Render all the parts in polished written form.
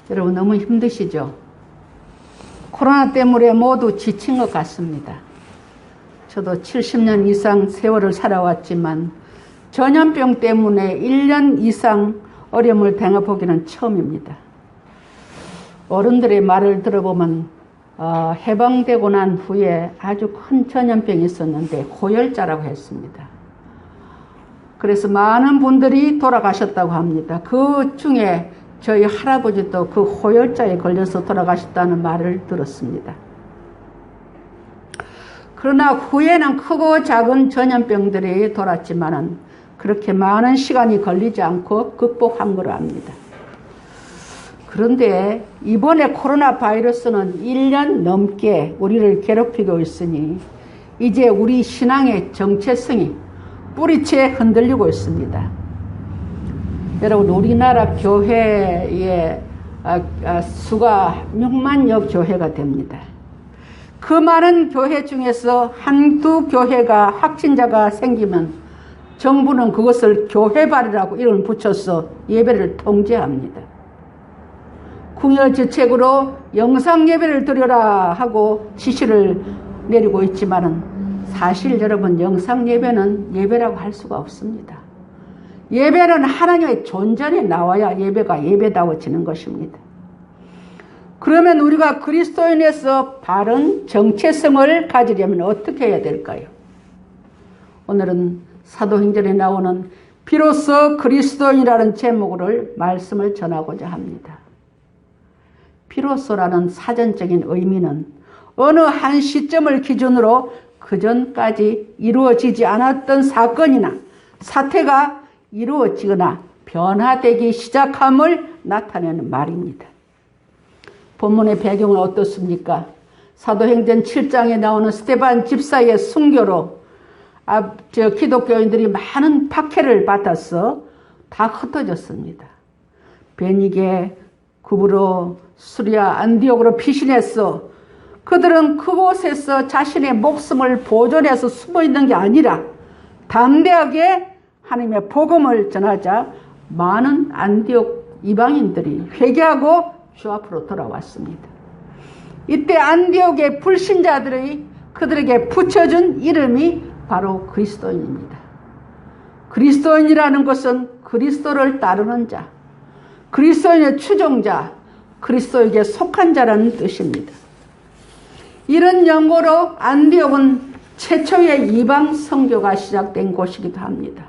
여러분 너무 힘드시죠? 코로나 때문에 모두 지친 것 같습니다. 저도 70년 이상 세월을 살아왔지만 전염병 때문에 1년 이상 어려움을 당해보기는 처음입니다. 어른들의 말을 들어보면 해방되고 난 후에 아주 큰 전염병이 있었는데 호열자라고 했습니다. 그래서 많은 분들이 돌아가셨다고 합니다. 그 중에 저희 할아버지도 그 호열자에 걸려서 돌아가셨다는 말을 들었습니다. 그러나 후에는 크고 작은 전염병들이 돌았지만은 그렇게 많은 시간이 걸리지 않고 극복한 거로 압니다. 그런데 이번에 코로나 바이러스는 1년 넘게 우리를 괴롭히고 있으니 이제 우리 신앙의 정체성이 뿌리채 흔들리고 있습니다. 여러분, 우리나라 교회의 수가 6만여 교회가 됩니다. 그 많은 교회 중에서 한두 교회가 확진자가 생기면 정부는 그것을 교회발이라고 이름을 붙여서 예배를 통제합니다. 궁여지책으로 영상예배를 드려라 하고 지시를 내리고 있지만은 사실 여러분, 영상예배는 예배라고 할 수가 없습니다. 예배는 하나님의 존전에 나와야 예배가 예배다워지는 것입니다. 그러면 우리가 그리스도인에서 바른 정체성을 가지려면 어떻게 해야 될까요? 오늘은 사도행전에 나오는 비로소 그리스도인이라는 제목으로 말씀을 전하고자 합니다. 비로소라는 사전적인 의미는 어느 한 시점을 기준으로 그전까지 이루어지지 않았던 사건이나 사태가 이루어지거나 변화되기 시작함을 나타내는 말입니다. 본문의 배경은 어떻습니까? 사도행전 7장에 나오는 스데반 집사의 순교로 기독교인들이 많은 박해를 받아서 다 흩어졌습니다. 베니게, 구브로, 수리아, 안디옥으로 피신했어. 그들은 그곳에서 자신의 목숨을 보존해서 숨어있는 게 아니라 담대하게 하나님의 복음을 전하자 많은 안디옥 이방인들이 회개하고 주 앞으로 돌아왔습니다. 이때 안디옥의 불신자들이 그들에게 붙여준 이름이 바로 그리스도인입니다. 그리스도인이라는 것은 그리스도를 따르는 자, 그리스도인의 추종자, 그리스도에게 속한 자라는 뜻입니다. 이런 연고로 안디옥은 최초의 이방 선교가 시작된 곳이기도 합니다.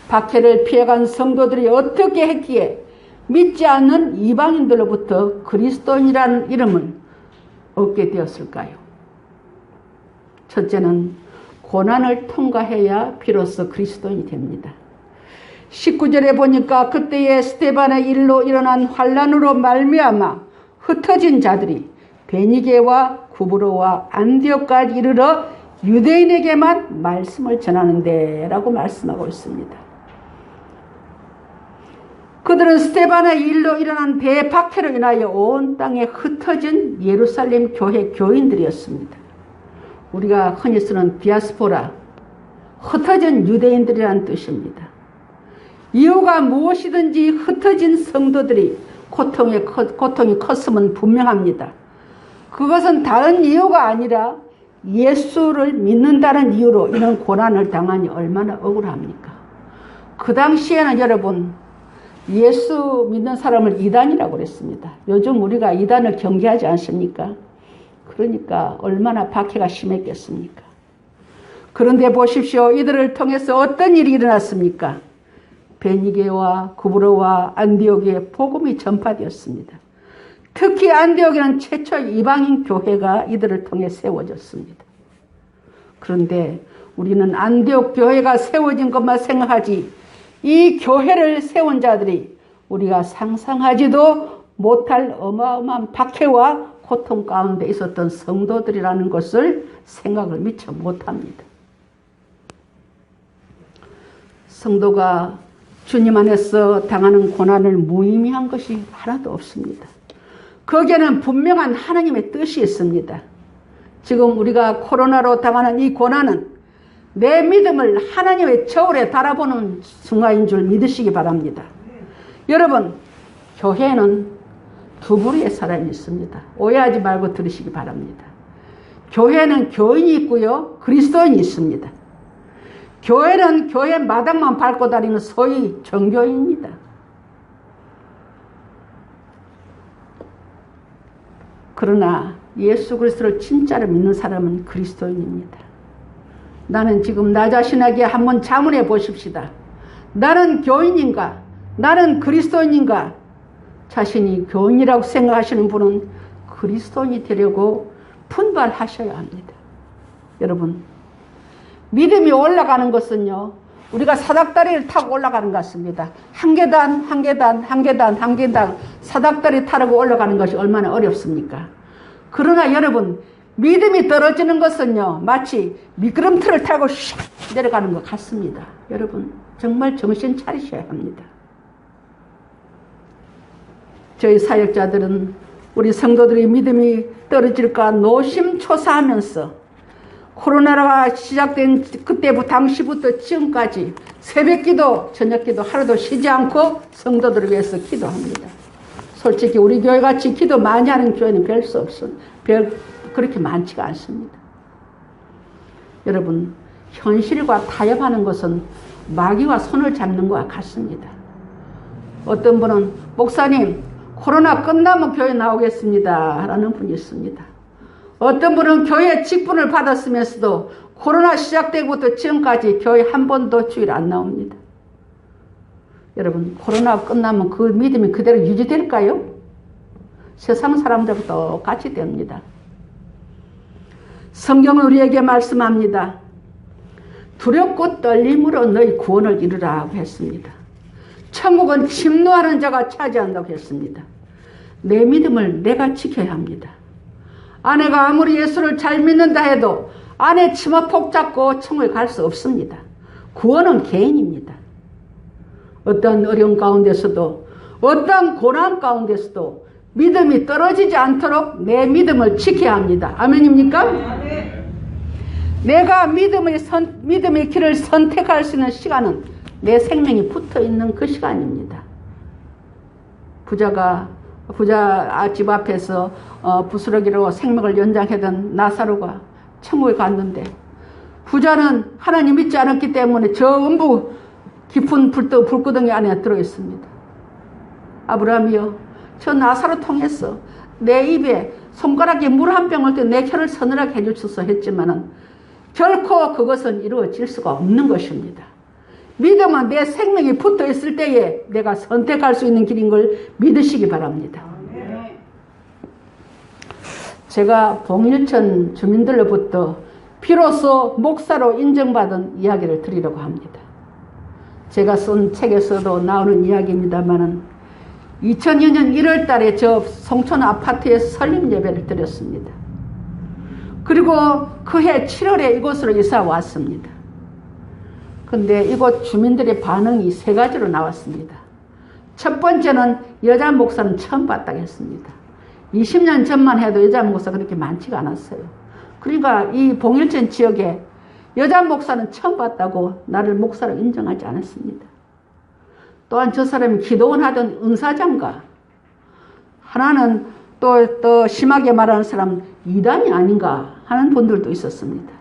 박해를 피해간 성도들이 어떻게 했기에 믿지 않는 이방인들로부터 그리스도인이라는 이름을 얻게 되었을까요? 첫째는 고난을 통과해야 비로소 그리스도인이 됩니다. 19절에 보니까 그때의 스데반의 일로 일어난 환란으로 말미암아 흩어진 자들이 베니게와 구브로와 안디옥까지 이르러 유대인에게만 말씀을 전하는데 라고 말씀하고 있습니다. 그들은 스데반의 일로 일어난 대박해로 인하여 온 땅에 흩어진 예루살렘 교회 교인들이었습니다. 우리가 흔히 쓰는 디아스포라, 흩어진 유대인들이라는 뜻입니다. 이유가 무엇이든지 흩어진 성도들이 고통이 컸음은 분명합니다. 그것은 다른 이유가 아니라 예수를 믿는다는 이유로 이런 고난을 당하니 얼마나 억울합니까? 그 당시에는 여러분, 예수 믿는 사람을 이단이라고 그랬습니다. 요즘 우리가 이단을 경계하지 않습니까? 그러니까 얼마나 박해가 심했겠습니까? 그런데 보십시오. 이들을 통해서 어떤 일이 일어났습니까? 베니게와 구브로와 안디옥에 복음이 전파되었습니다. 특히 안디옥에는 최초 이방인 교회가 이들을 통해 세워졌습니다. 그런데 우리는 안디옥 교회가 세워진 것만 생각하지 이 교회를 세운 자들이 우리가 상상하지도 못할 어마어마한 박해와 고통 가운데 있었던 성도들이라는 것을 생각을 미처 못합니다. 성도가 주님 안에서 당하는 고난을 무의미한 것이 하나도 없습니다. 거기에는 분명한 하나님의 뜻이 있습니다. 지금 우리가 코로나로 당하는 이 고난은 내 믿음을 하나님의 저울에 달아보는 순간인 줄 믿으시기 바랍니다. 여러분, 교회는 두 부류의 사람이 있습니다. 오해하지 말고 들으시기 바랍니다. 교회는 교인이 있고요, 그리스도인이 있습니다. 교회는 교회 마당만 밟고 다니는 소위 종교인입니다. 그러나 예수 그리스도를 진짜로 믿는 사람은 그리스도인입니다. 나는 지금 나 자신에게 한번 자문해 보십시다. 나는 교인인가? 나는 그리스도인인가? 자신이 교인이라고 생각하시는 분은 그리스도인이 되려고 분발하셔야 합니다. 여러분, 믿음이 올라가는 것은요, 우리가 사닥다리를 타고 올라가는 것 같습니다. 한 계단, 한 계단, 한 계단, 한 계단 사닥다리 타고 올라가는 것이 얼마나 어렵습니까? 그러나 여러분, 믿음이 떨어지는 것은요, 마치 미끄럼틀을 타고 슉 내려가는 것 같습니다. 여러분, 정말 정신 차리셔야 합니다. 저희 사역자들은 우리 성도들의 믿음이 떨어질까 노심초사하면서 코로나가 시작된 그때부터 당시부터 지금까지 새벽기도, 저녁기도 하루도 쉬지 않고 성도들을 위해서 기도합니다. 솔직히 우리 교회같이 기도 많이 하는 교회는 그렇게 많지가 않습니다. 여러분, 현실과 타협하는 것은 마귀와 손을 잡는 것과 같습니다. 어떤 분은 목사님, 코로나 끝나면 교회 나오겠습니다 라는 분이 있습니다. 어떤 분은 교회 직분을 받았으면서도 코로나 시작되고부터 지금까지 교회 한 번도 주일 안 나옵니다. 여러분, 코로나 끝나면 그 믿음이 그대로 유지될까요? 세상 사람들과 똑같이 됩니다. 성경은 우리에게 말씀합니다. 두렵고 떨림으로 너희 구원을 이루라고 했습니다. 천국은 침노하는 자가 차지한다고 했습니다. 내 믿음을 내가 지켜야 합니다. 아내가 아무리 예수를 잘 믿는다 해도 아내 치마 폭 잡고 천국에 갈 수 없습니다. 구원은 개인입니다. 어떤 어려운 가운데서도, 어떤 고난 가운데서도 믿음이 떨어지지 않도록 내 믿음을 지켜야 합니다. 아멘입니까? 내가 믿음의 길을 선택할 수 있는 시간은 내 생명이 붙어 있는 그 시간입니다. 부자 집 앞에서 부스러기로 생명을 연장하던 나사로가 천국에 갔는데, 부자는 하나님 믿지 않았기 때문에 저 음부 깊은 불구덩이 안에 들어있습니다. 아브라함이여, 저 나사로 통해서 내 입에 손가락에 물 한 병을 때 내 혀를 서늘하게 해주소서 했지만은 결코 그것은 이루어질 수가 없는 것입니다. 믿음은 내 생명이 붙어 있을 때에 내가 선택할 수 있는 길인 걸 믿으시기 바랍니다. 제가 봉일천 주민들로부터 비로소 목사로 인정받은 이야기를 드리려고 합니다. 제가 쓴 책에서도 나오는 이야기입니다만은 2002년 1월 달에 저 송촌 아파트에서 설립 예배를 드렸습니다. 그리고 그해 7월에 이곳으로 이사 왔습니다. 근데 이곳 주민들의 반응이 세 가지로 나왔습니다. 첫 번째는 여자 목사는 처음 봤다고 했습니다. 20년 전만 해도 여자 목사가 그렇게 많지가 않았어요. 그러니까 이 봉일천 지역에 여자 목사는 처음 봤다고 나를 목사로 인정하지 않았습니다. 또한 저 사람이 기도원 하던 은사장가, 하나는 또 심하게 말하는 사람 이단이 아닌가 하는 분들도 있었습니다.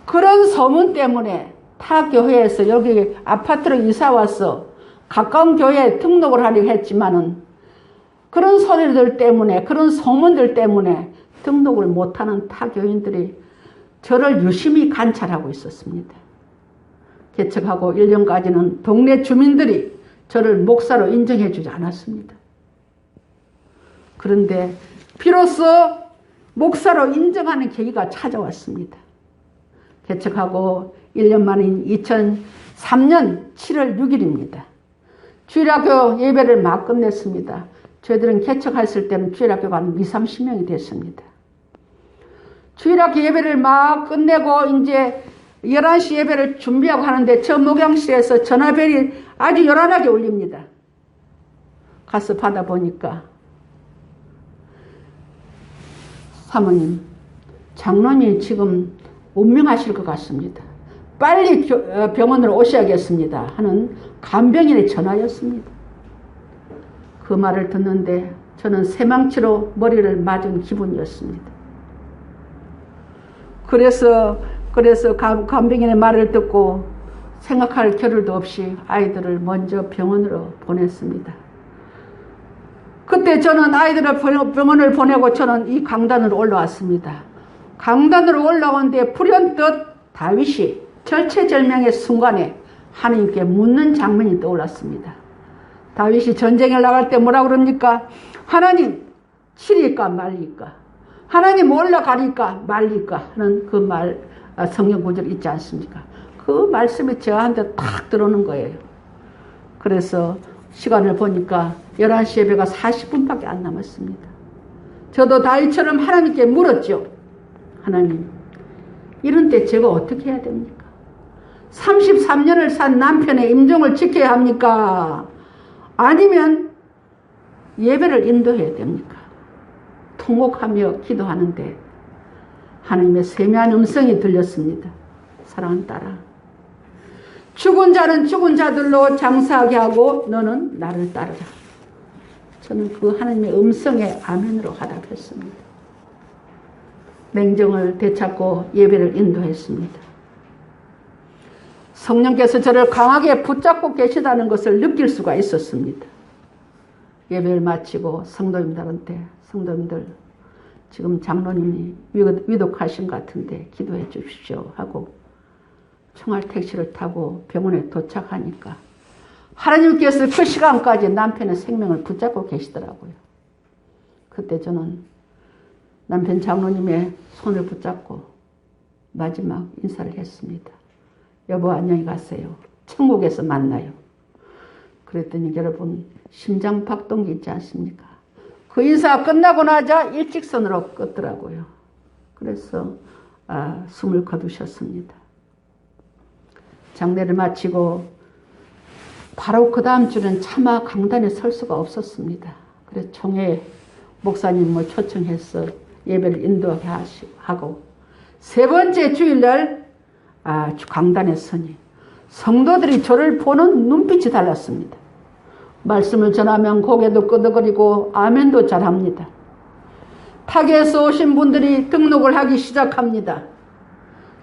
그런 소문 때문에 타 교회에서 여기 아파트로 이사 와서 가까운 교회에 등록을 하려고 했지만은 그런 소리들 때문에, 그런 소문들 때문에 등록을 못하는 타 교인들이 저를 유심히 관찰하고 있었습니다. 개척하고 1년까지는 동네 주민들이 저를 목사로 인정해 주지 않았습니다. 그런데 비로소 목사로 인정하는 계기가 찾아왔습니다. 개척하고 1년 만인 2003년 7월 6일입니다. 주일학교 예배를 막 끝냈습니다. 저희들은 개척했을 때는 주일학교가 한 20-30명이 됐습니다. 주일학교 예배를 막 끝내고 이제 11시 예배를 준비하고 하는데 저 목양실에서 전화벨이 아주 요란하게 울립니다. 가서 받아보니까 사모님, 장로님이 지금 운명하실 것 같습니다. 빨리 병원으로 오셔야겠습니다 하는 간병인의 전화였습니다. 그 말을 듣는데 저는 새망치로 머리를 맞은 기분이었습니다. 그래서 간병인의 말을 듣고 생각할 겨를도 없이 아이들을 먼저 병원으로 보냈습니다. 그때 저는 아이들을 병원을 보내고 저는 이 강단으로 올라왔습니다. 강단으로 올라오는데 불현듯 다윗이 절체절명의 순간에 하나님께 묻는 장면이 떠올랐습니다. 다윗이 전쟁에 나갈 때 뭐라고 그럽니까? 하나님 치리까 말리까? 하나님 올라가리까 말리까? 하는 그 말, 성경 구절 있지 않습니까? 그 말씀이 저한테 탁 들어오는 거예요. 그래서 시간을 보니까 11시 예배가 40분밖에 안 남았습니다. 저도 다윗처럼 하나님께 물었죠. 하나님, 이런 때 제가 어떻게 해야 됩니까? 33년을 산 남편의 임종을 지켜야 합니까? 아니면 예배를 인도해야 됩니까? 통곡하며 기도하는데 하나님의 세미한 음성이 들렸습니다. 사랑하는 딸아, 죽은 자는 죽은 자들로 장사하게 하고 너는 나를 따르라. 저는 그 하나님의 음성에 아멘으로 화답했습니다. 맹정을 되찾고 예배를 인도했습니다. 성령께서 저를 강하게 붙잡고 계시다는 것을 느낄 수가 있었습니다. 예배를 마치고 성도님들한테, 성도님들 지금 장로님이 위독하신 것 같은데 기도해 주십시오 하고 총알 택시를 타고 병원에 도착하니까 하나님께서 그 시간까지 남편의 생명을 붙잡고 계시더라고요. 그때 저는 남편 장로님의 손을 붙잡고 마지막 인사를 했습니다. 여보 안녕히 가세요. 천국에서 만나요. 그랬더니 여러분 심장박동기 있지 않습니까? 그 인사가 끝나고 나자 일직선으로 껐더라고요. 그래서 숨을 거두셨습니다. 장례를 마치고 바로 그 다음 주는 차마 강단에 설 수가 없었습니다. 그래서 총회 목사님을 초청해서 예배를 인도하게 하고 세 번째 주일날 강단에 서니 성도들이 저를 보는 눈빛이 달랐습니다. 말씀을 전하면 고개도 끄덕거리고 아멘도 잘합니다. 타계에서 오신 분들이 등록을 하기 시작합니다.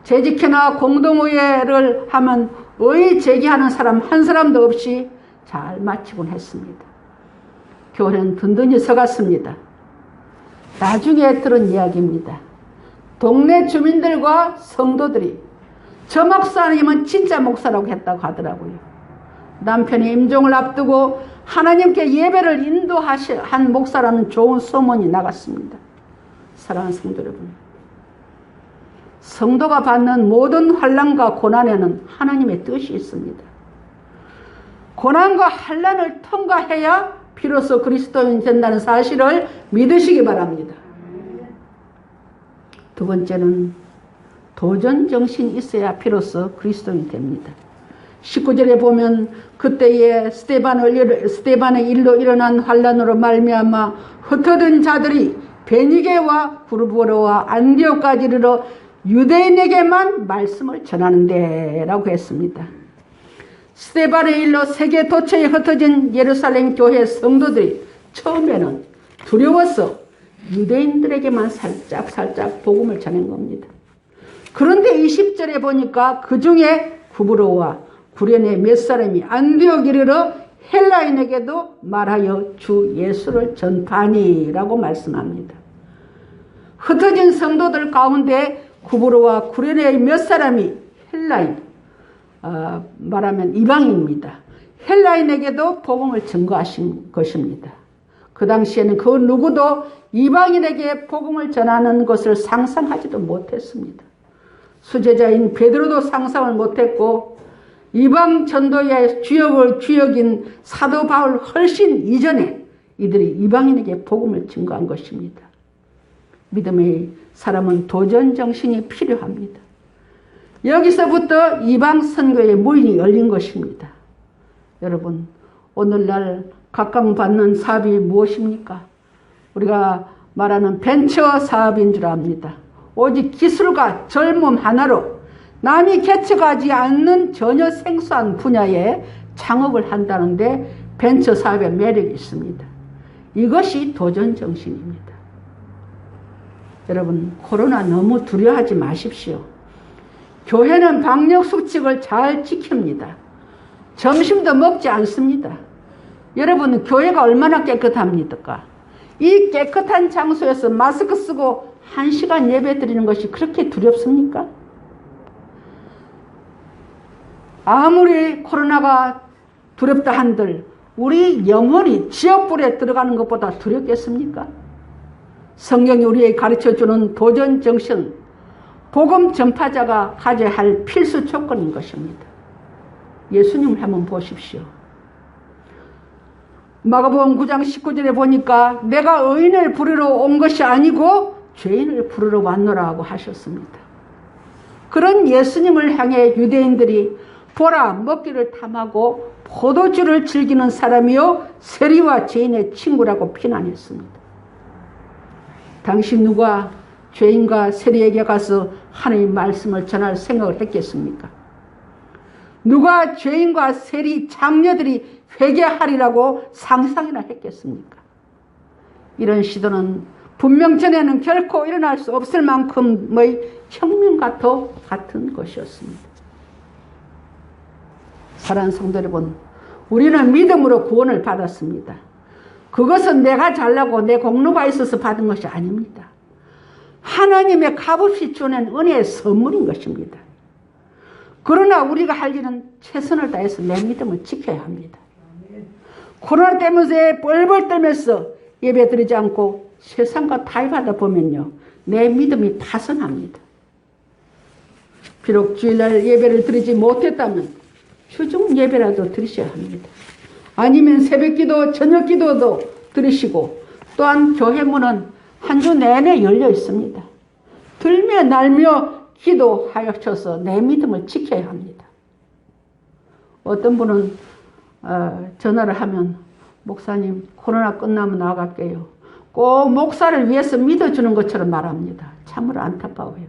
재직회나 공동의회를 하면 의 제기하는 사람 한 사람도 없이 잘 마치곤 했습니다. 교회는 든든히 서갔습니다. 나중에 들은 이야기입니다. 동네 주민들과 성도들이 저 목사님은 진짜 목사라고 했다고 하더라고요. 남편이 임종을 앞두고 하나님께 예배를 인도한 목사라는 좋은 소문이 나갔습니다. 사랑하는 성도 여러분, 성도가 받는 모든 환난과 고난에는 하나님의 뜻이 있습니다. 고난과 환난을 통과해야 비로소 그리스도인이 된다는 사실을 믿으시기 바랍니다. 두 번째는 도전 정신이 있어야 비로소 그리스도인이 됩니다. 19절에 보면 그때에 스데반의 일로 일어난 환난으로 말미암아 흩어진 자들이 베니게와 구르보로와 안디옥까지 이르러 유대인에게만 말씀을 전하는데 라고 했습니다. 스데반의 일로 세계 도처에 흩어진 예루살렘 교회 성도들이 처음에는 두려워서 유대인들에게만 살짝 복음을 전한 겁니다. 그런데 20절에 보니까 그 중에 구브로와 구레네 몇 사람이 안디옥 이르러 헬라인에게도 말하여 주 예수를 전파하니라고 말씀합니다. 흩어진 성도들 가운데 구브로와 구레네의 몇 사람이 헬라인, 말하면 이방인입니다. 헬라인에게도 복음을 증거하신 것입니다. 그 당시에는 그 누구도 이방인에게 복음을 전하는 것을 상상하지도 못했습니다. 수제자인 베드로도 상상을 못했고 이방 전도의 주역인 사도 바울 훨씬 이전에 이들이 이방인에게 복음을 증거한 것입니다. 믿음의 사람은 도전 정신이 필요합니다. 여기서부터 이방 선교의 문이 열린 것입니다. 여러분, 오늘날 각광받는 사업이 무엇입니까? 우리가 말하는 벤처 사업인 줄 압니다. 오직 기술과 젊음 하나로 남이 개척하지 않는 전혀 생소한 분야에 창업을 한다는데 벤처 사업의 매력이 있습니다. 이것이 도전 정신입니다. 여러분, 코로나 너무 두려워하지 마십시오. 교회는 방역 수칙을 잘 지킵니다. 점심도 먹지 않습니다. 여러분, 교회가 얼마나 깨끗합니까? 이 깨끗한 장소에서 마스크 쓰고 1시간 예배 드리는 것이 그렇게 두렵습니까? 아무리 코로나가 두렵다 한들 우리 영혼이 지옥불에 들어가는 것보다 두렵겠습니까? 성경이 우리에게 가르쳐주는 도전 정신, 복음 전파자가 가져야 할 필수 조건인 것입니다. 예수님을 한번 보십시오. 마가복음 9장 19절에 보니까 내가 의인을 부르러 온 것이 아니고 죄인을 부르러 왔노라고 하셨습니다. 그런 예수님을 향해 유대인들이 보라, 먹기를 탐하고 포도주를 즐기는 사람이요 세리와 죄인의 친구라고 비난했습니다. 당시 누가 죄인과 세리에게 가서 하나님의 말씀을 전할 생각을 했겠습니까? 누가 죄인과 세리 장녀들이 회개하리라고 상상이나 했겠습니까? 이런 시도는 분명 전에는 결코 일어날 수 없을 만큼의 혁명과 같은 것이었습니다. 사랑하는 성도 여러분, 우리는 믿음으로 구원을 받았습니다. 그것은 내가 잘나고 내 공로가 있어서 받은 것이 아닙니다. 하나님의 값없이 주는 은혜의 선물인 것입니다. 그러나 우리가 할 일은 최선을 다해서 내 믿음을 지켜야 합니다. 코로나 때문에 뻘뻘 떨면서 예배 드리지 않고 세상과 타협하다 보면요, 내 믿음이 파손합니다. 비록 주일날 예배를 드리지 못했다면 휴중 예배라도 드리셔야 합니다. 아니면 새벽기도, 저녁기도도 드리시고, 또한 교회 문은 한 주 내내 열려 있습니다. 들며 날며 기도하여서 내 믿음을 지켜야 합니다. 어떤 분은 전화를 하면 목사님 코로나 끝나면 나갈게요. 꼭 목사를 위해서 믿어주는 것처럼 말합니다. 참으로 안타까워요.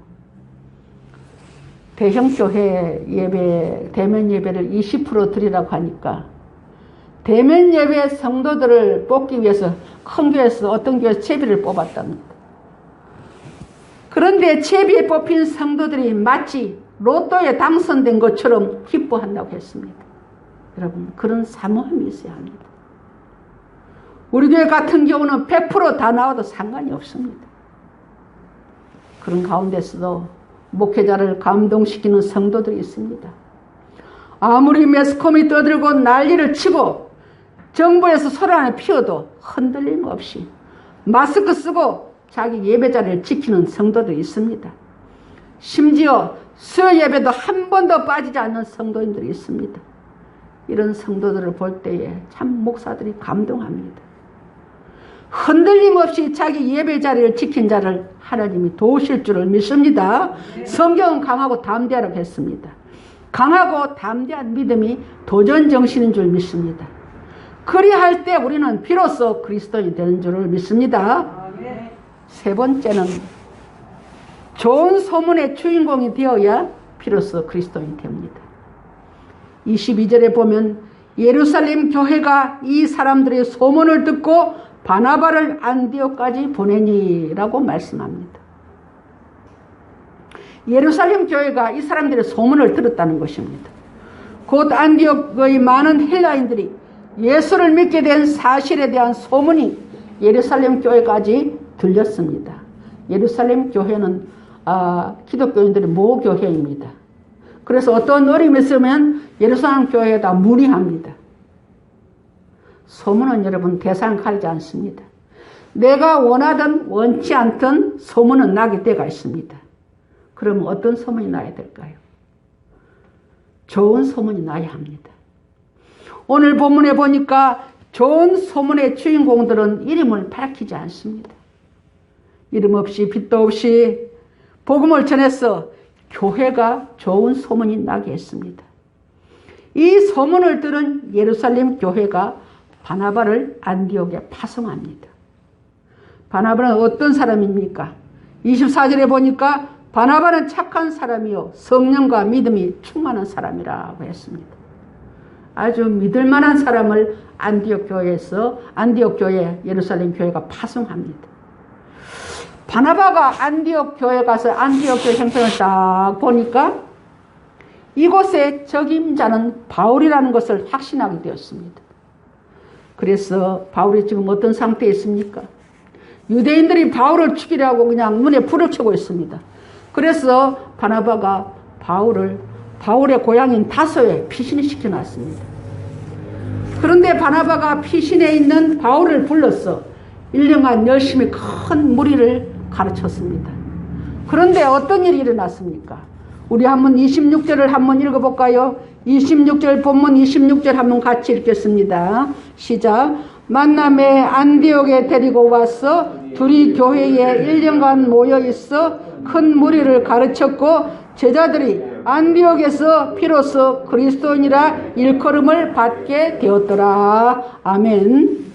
대형교회 예배, 대면 예배를 20% 드리라고 하니까 대면 예배 성도들을 뽑기 위해서 큰 교회에서 어떤 교회에서 제비를 뽑았답니다. 그런데 제비에 뽑힌 성도들이 마치 로또에 당선된 것처럼 기뻐한다고 했습니다. 여러분, 그런 사모함이 있어야 합니다. 우리 교회 같은 경우는 100% 다 나와도 상관이 없습니다. 그런 가운데서도 목회자를 감동시키는 성도들이 있습니다. 아무리 매스컴이 떠들고 난리를 치고 정부에서 소란을 피워도 흔들림 없이 마스크 쓰고 자기 예배자리를 지키는 성도들이 있습니다. 심지어 수요 예배도 한 번도 빠지지 않는 성도인들이 있습니다. 이런 성도들을 볼 때에 참 목사들이 감동합니다. 흔들림 없이 자기 예배 자리를 지킨 자를 하나님이 도우실 줄을 믿습니다. 성경은 강하고 담대하라고 했습니다. 강하고 담대한 믿음이 도전 정신인 줄 믿습니다. 그리할 때 우리는 비로소 그리스도인이 되는 줄을 믿습니다. 세 번째는 좋은 소문의 주인공이 되어야 비로소 그리스도인이 됩니다. 22절에 보면 예루살렘 교회가 이 사람들의 소문을 듣고 바나바를 안디옥까지 보내니라고 말씀합니다. 예루살렘 교회가 이 사람들의 소문을 들었다는 것입니다. 곧 안디옥의 많은 헬라인들이 예수를 믿게 된 사실에 대한 소문이 예루살렘 교회까지 들렸습니다. 예루살렘 교회는 기독교인들의 모교회입니다. 그래서 어떤 어려움이 있으면 예루살렘 교회에다 문의합니다. 소문은 여러분 대상을 가리지 않습니다. 내가 원하든 원치 않든 소문은 나게 때가 있습니다. 그러면 어떤 소문이 나야 될까요? 좋은 소문이 나야 합니다. 오늘 본문에 보니까 좋은 소문의 주인공들은 이름을 밝히지 않습니다. 이름 없이 빛도 없이 복음을 전해서 교회가 좋은 소문이 나게 했습니다. 이 소문을 들은 예루살렘 교회가 바나바를 안디옥에 파송합니다. 바나바는 어떤 사람입니까? 24절에 보니까 바나바는 착한 사람이요 성령과 믿음이 충만한 사람이라고 했습니다. 아주 믿을 만한 사람을 안디옥 교회, 예루살렘 교회가 파송합니다. 바나바가 안디옥 교회 가서 안디옥 교회 형편을 딱 보니까 이곳에 적임자는 바울이라는 것을 확신하게 되었습니다. 그래서 바울이 지금 어떤 상태에 있습니까? 유대인들이 바울을 죽이려고 그냥 눈에 불을 켜고 있습니다. 그래서 바나바가 바울의 고향인 다소에 피신을 시켜놨습니다. 그런데 바나바가 피신에 있는 바울을 불러서 1년간 열심히 큰 무리를 가르쳤습니다. 그런데 어떤 일이 일어났습니까? 우리 한번 26절을 한번 읽어볼까요? 26절 본문 26절 한번 같이 읽겠습니다. 시작. 만남에 안디옥에 데리고 와서 둘이 교회에 1년간 모여 있어 큰 무리를 가르쳤고 제자들이 안디옥에서 비로소 그리스도인이라 일컬음을 받게 되었더라. 아멘.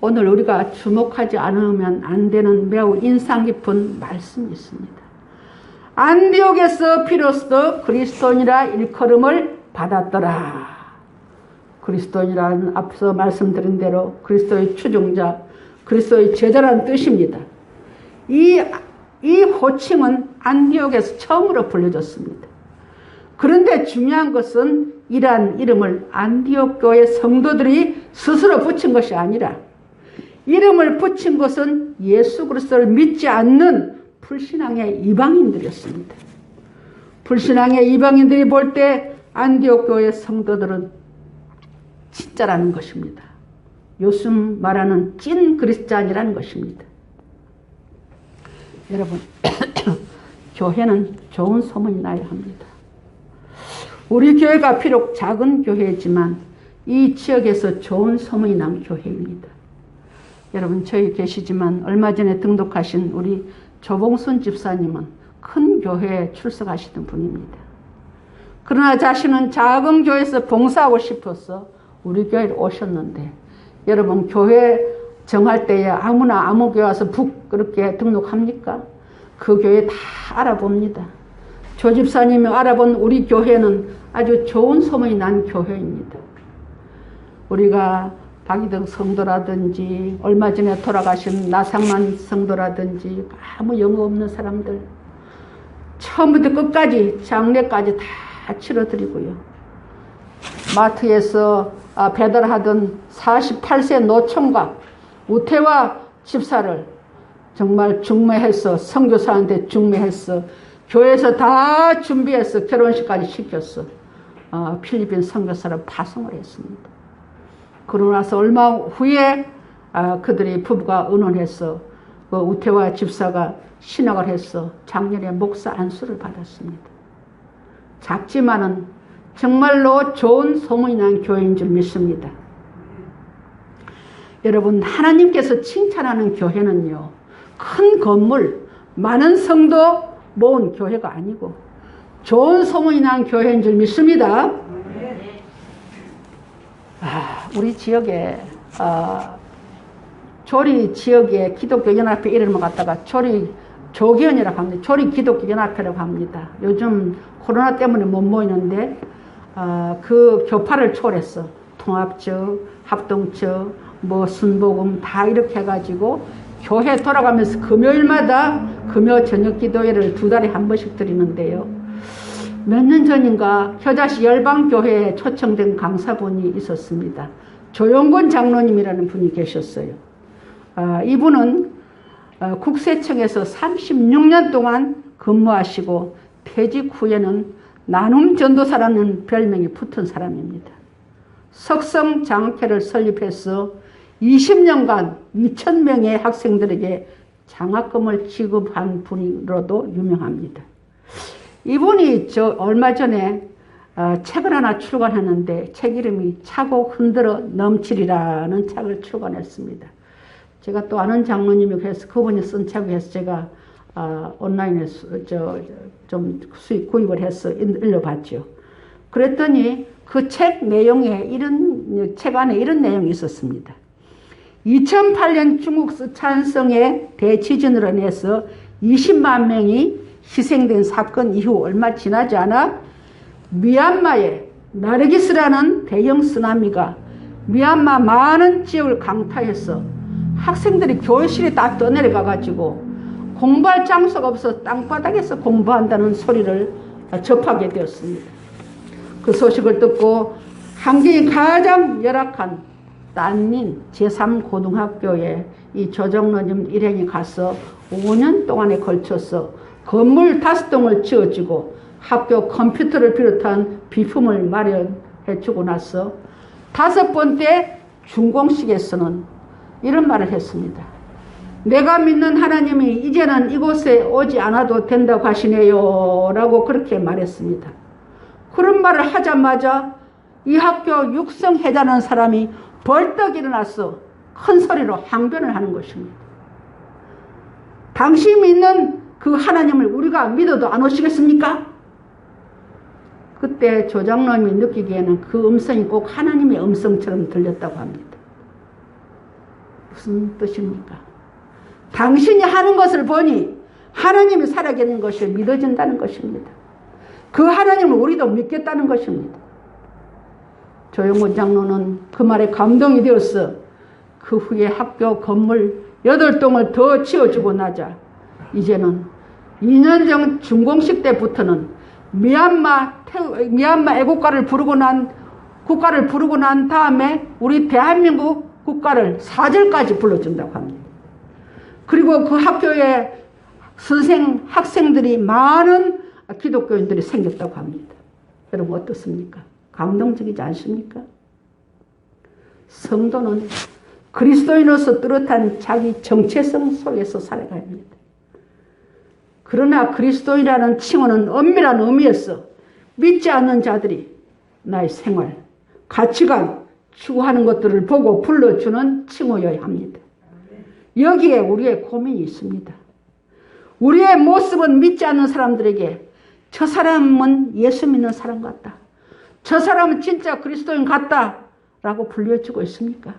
오늘 우리가 주목하지 않으면 안 되는 매우 인상 깊은 말씀이 있습니다. 안디옥에서 비로소 그리스도인이라 일컬음을 받았더라. 그리스도인이라는 앞서 말씀드린 대로 그리스도의 추종자, 그리스도의 제자라는 뜻입니다. 이 호칭은 안디옥에서 처음으로 불려졌습니다. 그런데 중요한 것은 이러한 이름을 안디옥 교회 성도들이 스스로 붙인 것이 아니라 이름을 붙인 것은 예수 그리스도를 믿지 않는 불신앙의 이방인들이었습니다. 불신앙의 이방인들이 볼 때 안디옥 교회 성도들은 진짜라는 것입니다. 요즘 말하는 찐 그리스도인이라는 것입니다. 여러분, 교회는 좋은 소문이 나야 합니다. 우리 교회가 비록 작은 교회지만 이 지역에서 좋은 소문이 난 교회입니다. 여러분, 저희 계시지만 얼마 전에 등록하신 우리 조봉순 집사님은 큰 교회에 출석하시던 분입니다. 그러나 자신은 작은 교회에서 봉사하고 싶어서 우리 교회로 오셨는데, 여러분, 교회 정할 때에 아무나 아무 교회 와서 그렇게 등록합니까? 그 교회 다 알아봅니다. 조 집사님이 알아본 우리 교회는 아주 좋은 소문이 난 교회입니다. 우리가 박이덕 성도라든지 얼마 전에 돌아가신 나상만 성도라든지 아무 영어 없는 사람들 처음부터 끝까지 장례까지 다 치러드리고요. 마트에서 배달하던 48세 노총각 우태화 집사를 정말 중매해서 선교사한테 중매해서 교회에서 다 준비해서 결혼식까지 시켰어. 필리핀 선교사를 파송을 했습니다. 그러고 나서 얼마 후에 그들이 부부가 의논해서 우태화 집사가 신학을 해서 작년에 목사 안수를 받았습니다. 작지만은 정말로 좋은 소문이 난 교회인 줄 믿습니다. 여러분, 하나님께서 칭찬하는 교회는요, 큰 건물, 많은 성도 모은 교회가 아니고 좋은 소문이 난 교회인 줄 믿습니다. 우리 지역에 조리 지역에 기독교 연합회 이름을 갖다가 조기연이라고 합니다. 조리 기독교 연합회라고 합니다. 요즘 코로나 때문에 못 모이는데 그 교파를 초월했어. 통합적, 합동적, 순복음 다 이렇게 해가지고 교회 돌아가면서 금요일마다 금요 저녁 기도회를 2달에 한 번씩 드리는데요. 몇 년 전인가 효자시 열방교회에 초청된 강사분이 있었습니다. 조용근 장로님이라는 분이 계셨어요. 이분은 국세청에서 36년 동안 근무하시고 퇴직 후에는 나눔 전도사라는 별명이 붙은 사람입니다. 석성 장학회를 설립해서 20년간 2,000명의 학생들에게 장학금을 지급한 분으로도 유명합니다. 이분이 얼마 전에 책을 하나 출간했는데 책 이름이 차고 흔들어 넘치리라는 책을 출간했습니다. 제가 또 아는 장로님이 그래서 그분이 쓴 책을 해서 제가 온라인에서 좀 수익 구입을 해서 읽어봤죠. 그랬더니 그 책 내용에 책 안에 이런 내용이 있었습니다. 2008년 중국 스촨성의 대지진으로 인해서 20만 명이 희생된 사건 이후 얼마 지나지 않아 미얀마에 나르기스라는 대형 쓰나미가 미얀마 많은 지역을 강타해서 학생들이 교실에 다 떠내려가 가지고 공부할 장소가 없어 땅바닥에서 공부한다는 소리를 접하게 되었습니다. 그 소식을 듣고 환경이 가장 열악한 딴민 제3고등학교에 이 조정로님 일행이 가서 5년 동안에 걸쳐서 건물 5동을 지어주고 학교 컴퓨터를 비롯한 비품을 마련해주고 나서 5번째 준공식에서는 이런 말을 했습니다. 내가 믿는 하나님이 이제는 이곳에 오지 않아도 된다고 하시네요 라고 그렇게 말했습니다. 그런 말을 하자마자 이 학교 육성회장하는 사람이 벌떡 일어나서 큰 소리로 항변을 하는 것입니다. 당신 믿는 그 하나님을 우리가 믿어도 안 오시겠습니까? 그때 조장로님이 느끼기에는 그 음성이 꼭 하나님의 음성처럼 들렸다고 합니다. 무슨 뜻입니까? 당신이 하는 것을 보니 하나님이 살아계는 것이 믿어진다는 것입니다. 그 하나님을 우리도 믿겠다는 것입니다. 조영곤 장로는 그 말에 감동이 되어서 그 후에 학교 건물 8동을 더 지어주고 나자 이제는 2년 전 준공식 때부터는 미얀마 애국가를 부르고 난 다음에 우리 대한민국 국가를 4절까지 불러준다고 합니다. 그리고 그 학교에 학생들이 많은 기독교인들이 생겼다고 합니다. 여러분 어떻습니까? 감동적이지 않습니까? 성도는 그리스도인으로서 뚜렷한 자기 정체성 속에서 살아가야 합니다. 그러나 그리스도인이라는 칭호는 엄밀한 의미에서 믿지 않는 자들이 나의 생활, 가치관, 추구하는 것들을 보고 불러주는 칭호여야 합니다. 여기에 우리의 고민이 있습니다. 우리의 모습은 믿지 않는 사람들에게 저 사람은 예수 믿는 사람 같다. 저 사람은 진짜 그리스도인 같다. 라고 불려주고 있습니까?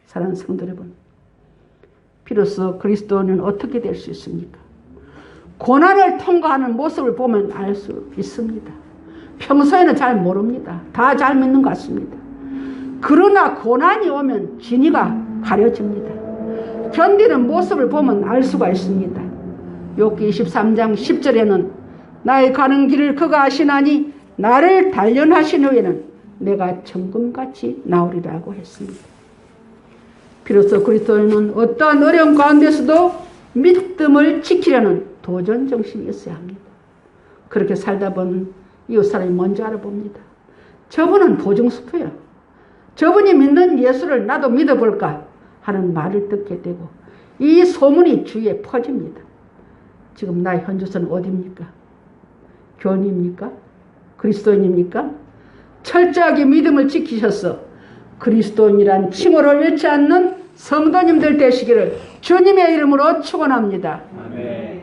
사랑하는 성도 여러분, 비로소 그리스도인은 어떻게 될 수 있습니까? 고난을 통과하는 모습을 보면 알 수 있습니다. 평소에는 잘 모릅니다. 다 잘 믿는 것 같습니다. 그러나 고난이 오면 진위가 가려집니다. 견디는 모습을 보면 알 수가 있습니다. 욥기 23장 10절에는 나의 가는 길을 그가 아시나니 나를 단련하신 후에는 내가 정금같이 나오리라고 했습니다. 비로소 그리스도인은 어떠한 어려움 가운데서도 믿음을 지키려는 도전 정신이 있어야 합니다. 그렇게 살다 보면 이웃 사람이 먼저 알아봅니다. 저분은 보증수표야. 저분이 믿는 예수를 나도 믿어볼까 하는 말을 듣게 되고 이 소문이 주위에 퍼집니다. 지금 나의 현주소는 어디입니까? 교인입니까? 그리스도인입니까? 철저하게 믿음을 지키셔서 그리스도인이란 칭호를 잃지 않는 성도님들 되시기를 주님의 이름으로 축원합니다. 아멘.